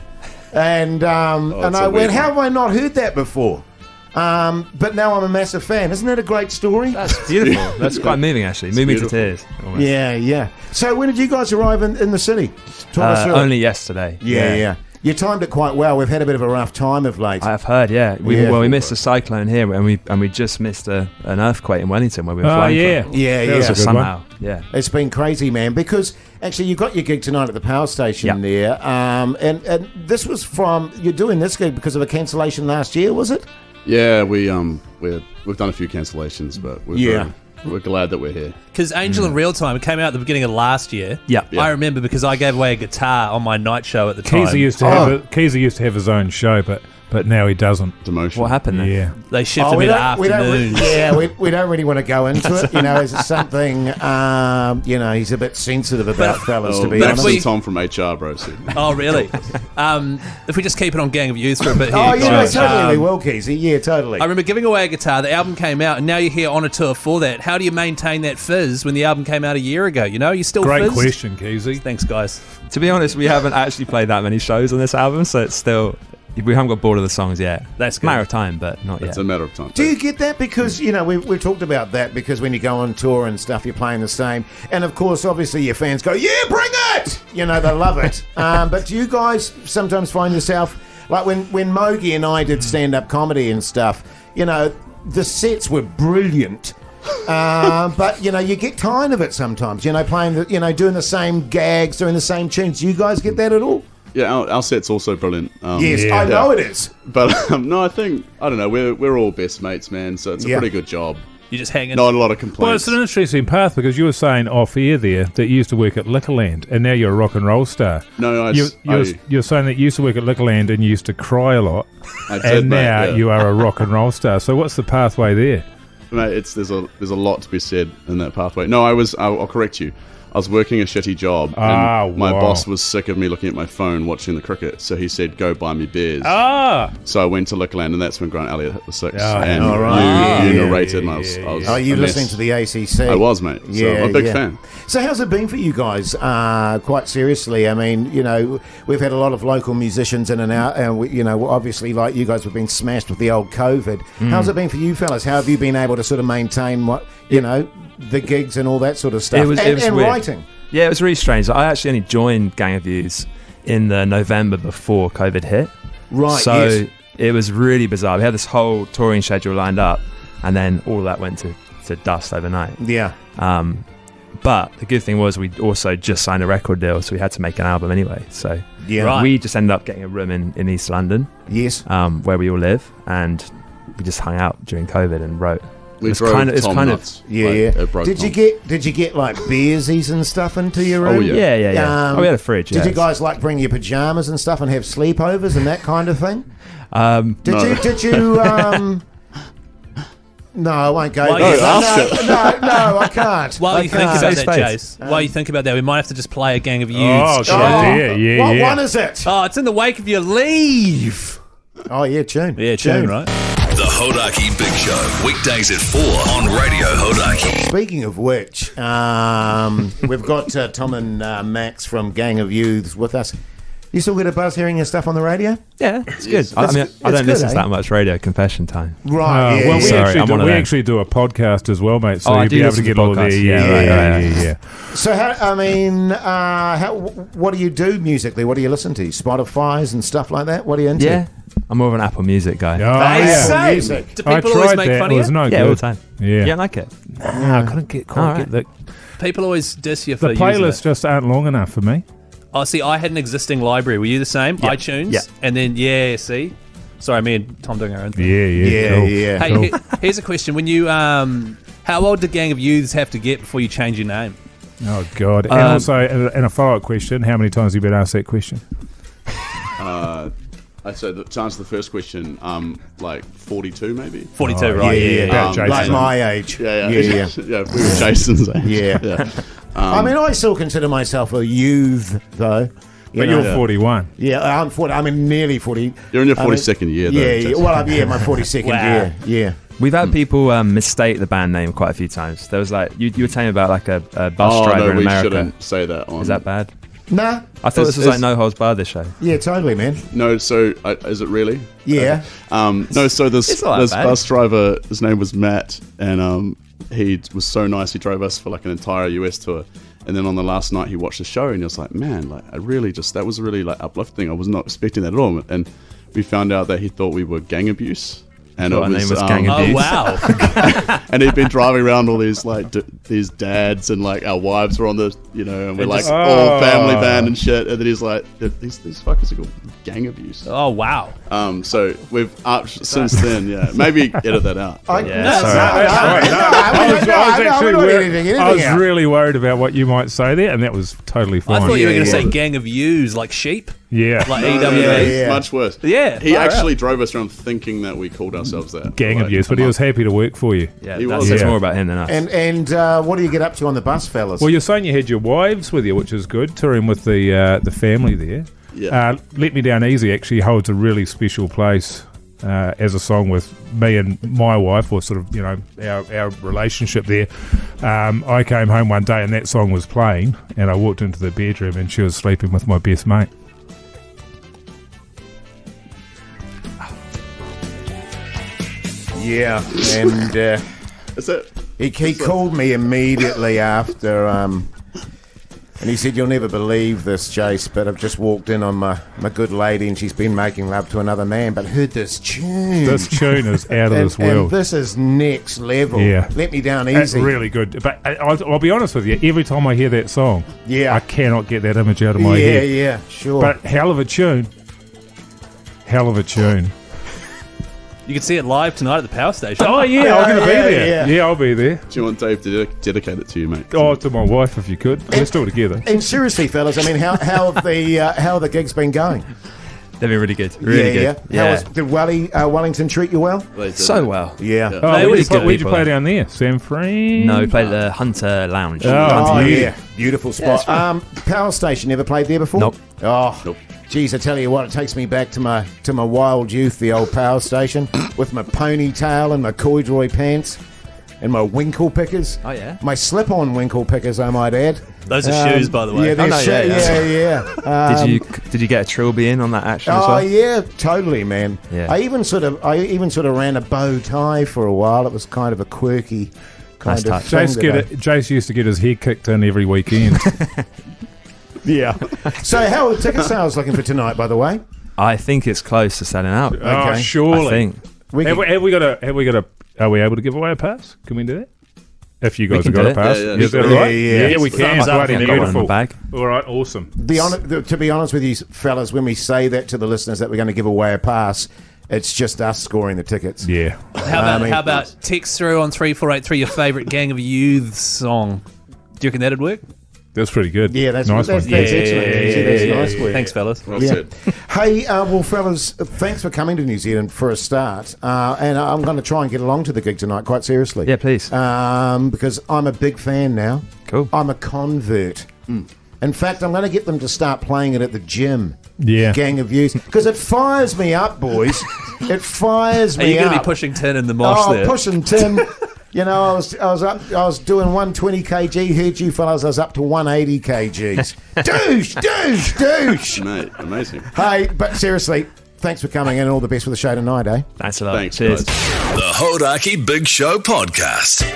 and I went, how have I not heard that before? But now I'm a massive fan. Isn't that a great story? That's beautiful. That's quite moving, actually. Moving to tears. Almost. Yeah. So when did you guys arrive in the city? Talk us through it. Only yesterday. Yeah. You timed it quite well. We've had a bit of a rough time of late. I've heard, yeah. We missed a cyclone here, and we just missed an earthquake in Wellington where we were flying from. Yeah. That was a good Somehow, yeah. It's been crazy, man, because actually you got your gig tonight at the power station there, and this was you're doing this gig because of a cancellation last year, was it? Yeah, we've done a few cancellations, but we're glad that we're here. Because Angel in Real Time, it came out at the beginning of last year. Yeah. I remember because I gave away a guitar on my night show at the time. Keyzie used to have his own show, but now he doesn't. Demotion. What happened then? Yeah. They shifted me to afternoons. We don't really want to go into it. It's something, he's a bit sensitive about fellas, to be but honest. if we- That's Tom from HR, bro. So. Oh, really? If we just keep it on Gang of Youth for a bit here. Oh, yeah, guys, totally, we will, Keyzie. Yeah, totally. I remember giving away a guitar. The album came out, and now you're here on a tour for that. How do you maintain that fizz when the album came out a year ago? You still Great fizzed? question, Keyzie. Thanks, guys. To be honest, we haven't actually played that many shows on this album, so it's still... We haven't got bored of the songs yet. That's good. Matter of time, but not yet. It's a matter of time. Do you get that? Because, we've talked about that because when you go on tour and stuff, you're playing the same. And, of course, obviously your fans go, yeah, bring it! They love it. But do you guys sometimes find yourself, like when Mogi and I did stand-up comedy and stuff, the sets were brilliant. But, you get tired of it sometimes, playing, doing the same gags, doing the same tunes. Do you guys get that at all? Yeah, our set's also brilliant. Yes, I know it is. But no, I don't know, we're all best mates, man, so it's a pretty good job. You just hanging. Not a lot of Well, complaints. it's an interesting path because you were saying off air there that you used to work at Liquorland and now you're a rock and roll star. No, you're saying that you used to work at Liquorland and you used to cry a lot, I did, and mate, now yeah. you are a rock and roll star. So what's the pathway there? Mate, there's a lot to be said in that pathway. No, I'll correct you. I was working a shitty job, Ah, and my wow. boss was sick of me looking at my phone watching the cricket, so he said, "Go buy me beers." Ah, So I went to Liquorland, and that's when Grant Elliott hit the six. Yeah. And All right. you Yeah, narrated, and I was Are you a mess. listening to the ACC? I was, mate. So Yeah, I'm a big yeah. fan. So how's it been for you guys? Quite seriously, I mean, you know, we've had a lot of local musicians in and out, and we, you know, obviously, like you guys have been smashed with the old COVID. How's it been for you fellas? How have you been able to sort of maintain what you know, the gigs and all that sort of stuff, It was and weird. writing? Yeah, it was really strange. I actually only joined Gang of Youths in the November before COVID hit. Right. So yes. it was really bizarre. We had this whole touring schedule lined up, and then all of that went to dust overnight. Yeah. But the good thing was we also just signed a record deal, so we had to make an album anyway. So Yeah. Right. we just ended up getting a room in East London, Yes. where we all live, and we just hung out during COVID and wrote. We It's drove kind of- it's Tom kind of- nuts. Yeah, Like, yeah. it broke Did you Tom. get like beersies and stuff into your room? Oh, yeah. Yeah. Oh, we had a fridge. Did yeah. you guys like bring your pajamas and stuff and have sleepovers and that kind of thing? Did No. you? Did you? No, I won't go Why there. you ask No, I can't. While I you think can't. about Safe that, space. Jase, while you think about that, we might have to just play a Gang of Youths. Oh, tune. God. Yeah, What yeah. one is it? Oh, it's in the wake of your leave. Oh, yeah, tune. Yeah, tune, right? The Hodaki Big Show, weekdays at 4 on Radio Hodaki. Speaking of which, we've got Tom and Max from Gang of Youths with us. You still get a buzz hearing your stuff on the radio? Yeah, it's good. I It's mean, I don't good, listen eh? to that much radio. Confession time. Right, yeah. Well, we, Sorry, actually I'm do, one of we them. actually do a podcast as well, mate. So Oh, I you'll do be able to listen get to all the podcasts. yeah. So, what do you do musically? What do you listen to? Spotify's and stuff like that? What are you into? Yeah, I'm more of an Apple Music guy. Oh, Hey, yeah. Apple Music. Do I people always tried make that. fun It of was you? no Yeah, good. all the time. Yeah. Yeah, I like it. I couldn't get quite All get right. the People always diss you for using playlists it. just aren't long enough for me. Oh, see, I had an existing library. Were you the same? Yeah. iTunes? Yeah. And then, see? Sorry, me and Tom doing our own thing. Yeah, cool. Hey, Cool. here's a question. When you, how old did Gang of Youths have to get before you change your name? Oh God! And also, and a follow-up question: how many times have you been asked that question? So to answer the first question, like 42 maybe. 42, Oh, right? yeah. About like Jason. my age. Yeah. yeah. Yeah, we were Jason's age. Yeah. I mean, I still consider myself a youth, though. But know. you're 41. Yeah, I'm 40. I'm nearly 40. You're in your I mean, 42nd year, though. Yeah, Jason. well, my 42nd Wow. year. Yeah. We've had people mistake the band name quite a few times. There was like you were telling me about like a bus Oh, driver no, in we America. shouldn't say that on. Is that bad? Nah. I thought Is- this was like is- No Holds Barred. This show. Yeah, totally, man. No, so is it really? Yeah. No, so this It's not that this bad. bus driver, his name was Matt, and he was so nice. He drove us for like an entire US tour, and then on the last night he watched the show, and he was like, "Man, like that was really like uplifting. I was not expecting that at all." And we found out that he thought we were gang abuse. And Thought our name was Gang Oh, Abuse. wow. and he'd been driving around all these like these dads, and like our wives were on the, and we're like just- all family band and shit. And then he's like, these fuckers are called gang abuse. Oh, wow. So we've up since then. Yeah, maybe edit that out. I was really worried about what you might say there, and that was totally fine. I thought you were going to Yeah. say Gang of Yous, like sheep. yeah. Like No, EWA. yeah. much worse. Yeah, he far actually drove us around thinking that we called ourselves that. Gang Like, abuse, but he was happy to work for you. Yeah, He that was. says Yeah. more about him than us. And what do you get up to on the bus, fellas? Well, you're saying you had your wives with you, which is good, touring with the family there. Yeah. Let Me Down Easy actually holds a really special place as a song with me and my wife, or sort of, our relationship there. I came home one day and that song was playing, and I walked into the bedroom and she was sleeping with my best mate. Yeah, and Is it? he called me immediately after, and he said, "You'll never believe this, Jase, but I've just walked in on my good lady, and she's been making love to another man, but heard this tune. This tune is out of and, this world. and this is next level. Yeah. Let Me Down It's Easy. really good. But I'll be honest with you, every time I hear that song, Yeah. I cannot get that image out of my Yeah, head. yeah, sure. But hell of a tune. Hell of a tune. You can see it live tonight at the Power Station. Oh, yeah, I'm going to be yeah, there. yeah. Yeah, I'll be there. Do you want Dave to dedicate it to you, mate? Oh, to my wife, if you could. We're still together. And seriously, fellas, I mean, how have the gigs been going? They've been really good. Really good. How did Wellington treat you well? So well. Yeah. They where'd always get you people play there. down there? San Fran? No, we played at the Hunter Lounge. Oh, yeah. Beautiful spot. Power Station, ever played there before? Nope. Oh, Nope. Geez, I tell you what, it takes me back to my wild youth, the old Power Station, with my ponytail and my corduroy pants and my winkle pickers. Oh, yeah? My slip-on winkle pickers, I might add. Those are shoes, by the way. Yeah, they're Did you get a trilby in on that action as Oh well? yeah, totally, man. Yeah. I even sort of ran a bow tie for a while. It was kind of a quirky kind Nice of touch. thing. Jace used to get his hair kicked in every weekend. Yeah. So how are the ticket sales looking for tonight, by the way? I think it's close to selling out. Oh, surely. I think. Have we got a? Are we able to give away a pass? Can we do that? If you guys can have got do a pass, it. Yeah, is that yeah. right? Yeah, we can. Thumbs up. Bloody I've got one in beautiful. my bag. All right, awesome. To be honest with you, fellas, when we say that to the listeners that we're going to give away a pass, it's just us scoring the tickets. Yeah. How about text through on 3483 your favourite Gang of Youths song? Do you reckon that'd work? That's pretty good. Yeah, that's nice excellent. one. That's nice work. Thanks, fellas. Well Yeah. said. Hey, well, fellas, thanks for coming to New Zealand for a start. And I'm going to try and get along to the gig tonight, quite seriously. Yeah, please. Because I'm a big fan now. Cool. I'm a convert. In fact, I'm going to get them to start playing it at the gym. Yeah. Gang of Youths. Because it fires me up, boys. It fires Are me you up. going to be pushing 10 in the mosh there? Pushing 10. You know, I was doing 120 kg. Heard you fellas, I was up to 180 kgs. douche. Mate, amazing. Hey, but seriously, thanks for coming in and all the best for the show tonight, eh? Thanks a lot. Thanks, Cheers. guys. The Hodaki Big Show Podcast.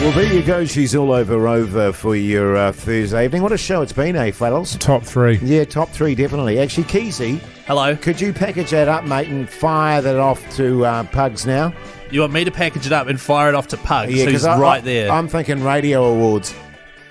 Well, there you go. She's all over for your Thursday evening. What a show it's been, eh, fellas? Top 3. Yeah, top 3, definitely. Actually, Keyzie, Hello. could you package that up, mate, and fire that off to Pugs now? You want me to package it up and fire it off to Pugs, who's 'cause right there. I'm thinking radio awards.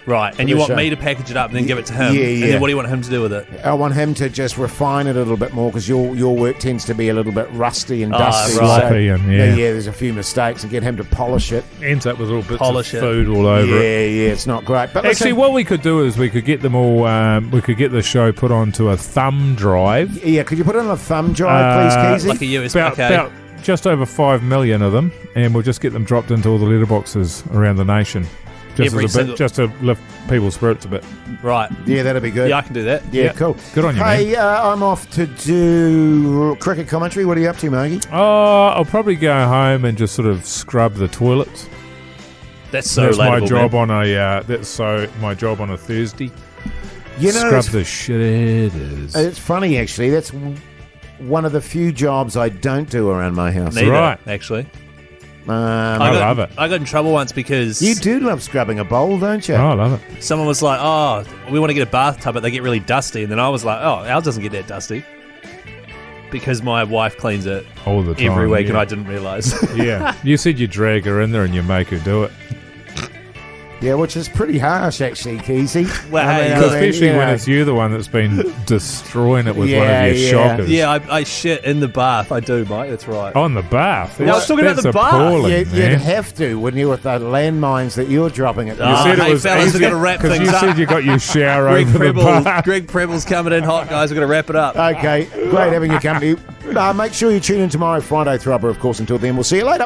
Right, and for you the want show. me to package it up and then give it to him? Yeah, And yeah. then what do you want him to do with it? I want him to just refine it a little bit more because your work tends to be a little bit rusty and Ah, dusty. right. Sloppy and, yeah. There's a few mistakes and get him to polish it. Ends up with little bits Polish of it. food all over it. Yeah, it's not great. But Actually, listen, what we could do is we could get them all. We could get the show put onto a thumb drive. yeah, could you put it on a thumb drive, please, Keyzie? Like a USB, About just over 5 million of them, and we'll just get them dropped into all the letterboxes around the nation. Just Every as a bit, single- just to lift people's spirits a bit. Right. Yeah, that'd be good. Yeah, I can do that. Yeah, Yeah. cool. Good on you, Hey, I'm off to do cricket commentary. What are you up to, Margie? Oh, I'll probably go home and just sort of scrub the toilets. That's so That's my relatable, job man. on a. My job on a Thursday. You know, Scrub it's, the shitters. it's funny, actually. That's one of the few jobs I don't do around my house. Neither, right. actually. I got- love it. I got in trouble once because You do love scrubbing a bowl, don't you? Oh, I love it. someone was like, "Oh, we want to get a bathtub, but they get really dusty." And then I was like, "Oh, ours doesn't get that dusty because my wife cleans it All the time. every week, yeah. and I didn't realise." Yeah. You said you drag her in there and you make her do it. Yeah, which is pretty harsh, actually, Keyzie. Well, hey, Especially you when know. it's you the one that's been destroying it with one Yeah, of your yeah. shockers. yeah, I shit in the bath. I do, mate. That's right. On the bath. I was talking about That's the bath. appalling, You'd man. have to, wouldn't you, with the landmines that you're dropping at the Ah, said it hey, was fellas, easy we've got to wrap because things you up. said you got your shower Greg over the Preble, bath. Greg Preble's coming in hot, guys. We're going to wrap it up. Okay, great having you company. Make sure you tune in tomorrow, Friday Thrubber, of course. Until then, we'll see you later.